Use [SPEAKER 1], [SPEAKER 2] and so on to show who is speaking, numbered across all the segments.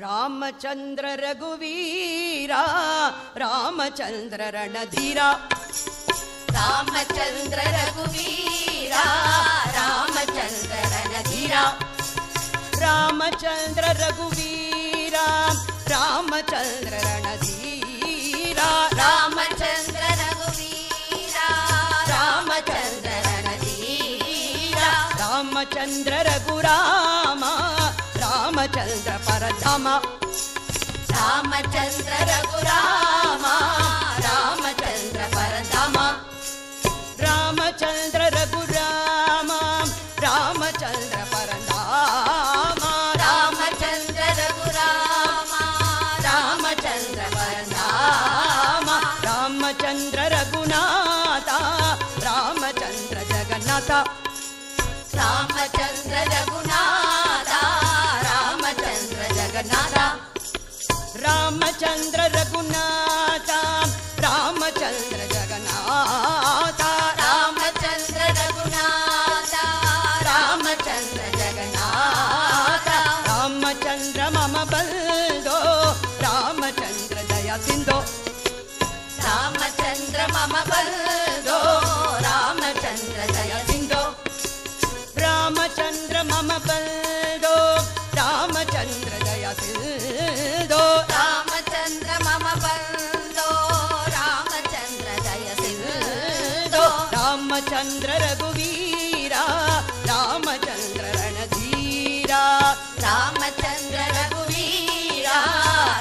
[SPEAKER 1] ರಾಮಚಂದ್ರ ರಘುವೀರ ರಾಮಚಂದ್ರ ರಣಧೀರ ರಾಮಚಂದ್ರ ರಘುವೀರ ರಾಮಚಂದ್ರ ರಣಧೀರ ರಾಮಚಂದ್ರ ರಘುವೀರ ರಾಮಚಂದ್ರ ರಣಧೀರ ರಾಮಚಂದ್ರ ರಘುವೀರ ರಾಮಚಂದ್ರ ರಣಧೀರ ರಾಮಚಂದ್ರ ರಘುರಾಮ ರಾಮಚಂದ್ರ ಪರಧಾಮ ರಾಮಚಂದ್ರ ರಘುರಾಮ ರಾಮಚಂದ್ರ ಪರಧಾಮ ರಾಮಚಂದ್ರ ರಘುರಾಮ ರಾಮಚಂದ್ರ ಪರಧಾಮ ರಾಮಚಂದ್ರ ರಘುರಾಮ ರಾಮಚಂದ್ರ ಪರಧಾಮ ರಾಮಚಂದ್ರ ರಘುನಾಥ ರಾಮಚಂದ್ರ ಜಗನ್ನಾಥ ರಾಮಚಂದ್ರ ರಘುನಾಥ ರಾಮಚಂದ್ರ ಜಗನ್ನಾಥ ರಾಮಚಂದ್ರ ರಘುನಾಥ ರಾಮಚಂದ್ರ ಜಗನ್ನಾಥ ರಾಮಚಂದ್ರ ರಘುನಾಥ ರಾಮಚಂದ್ರ ಜಗನ್ನಾಥ ರಾಮಚಂದ್ರ ಮಮ ಬಂದೋ ರಾಮಚಂದ್ರ ದಯ ಸಿಂಧೋ ರಾಮಚಂದ್ರ ಮಮ ಬಂದೋ ರಾಮಚಂದ್ರ ದಯ ಸಿಂಧೋ ರಾಮಚಂದ್ರ ಮಮ ಬಂದೋ ರಾಮಚಂದ್ರ ದಯ ಸಿಂಧೋ ರಾಮಚಂದ್ರ ಮಮ ಬಂದೋ ರಾಮಚಂದ್ರ ದಯ ಸಿಂಧೋ ರಾಮಚಂದ್ರ ರಘುವೀರ ರಾಮಚಂದ್ರ ರಣಧೀರ ರಾಮಚಂದ್ರ ರಘುವೀರ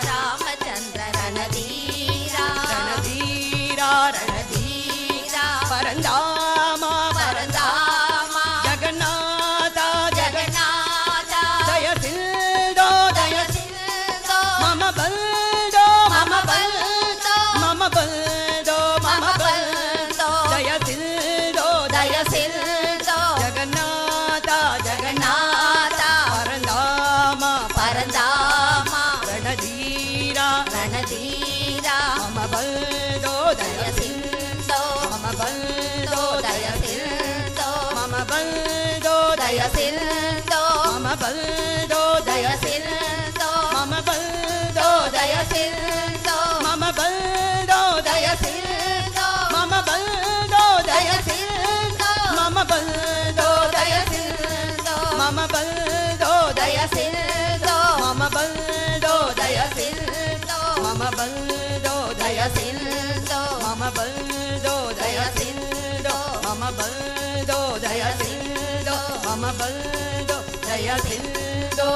[SPEAKER 1] ರಾಮಚಂದ್ರ ರಣಧೀರ ರಣಧೀರ ರಣಧೀರ ಪರಂಧಾಮ ಪರಂಧಾಮ ಜಗನ್ನಾಥ ಜಗನ್ನಾಥ ದಯ ಸಿಂಧೋ ದಯ ಸಿಂಧೋ ಮಮ ಬಂದೋ ಮಮ ಬಂದೋ ಮಮ ಬಂದೋ ಮಮ ಬಂದೋ ದಯ ಸಿಂಧೋ ದಯ ಸಿಂಧೋ ಜಗನ್ನಾಥ ಜಗನ್ನಾಥ ಪರಂಧಾಮ ಪರಂಧಾಮ ರಣಧೀರ ರಣಧೀರ ಮಮ ಬಂದೋ ದಯ ಸಿಂಧೋ ಮಮ ಬಂದೋ ದಯ ಸಿಂಧೋ ಮಮ ಬಂದೋ ದಯ ಸಿಂಧೋ ಮಮ ಬಂದೋ ದಯ ಸಿಂಧೋ ಮಮ ಬಂದೋ ದಯ ಸಿಂಧೋ ಮಮ ಬಂದೋ ದಯ ಸಿಂಧೋ ಮಮ ಬಂದೋ ದಯ ಸಿಂಧೋ ಮಮ ಬಂದೋ ದಯ ಸಿಂಧೋ ಮಮ ಬಂದೋ ದಯ ಸಿಂಧೋ ಮಮ ಬಂದೋ ದಯ ಸಿಂಧೋ ಮಮ ಬಂದೋ ದಯ ಸಿಂಧೋ ಮಮ ಬಂದೋ ದಯ ಸಿಂಧೋ ಮಮ ಬಂದೋ ದಯ ಸಿಂಧೋ ಮಮ ಬಂದೋ ದಯ ಸಿಂಧೋ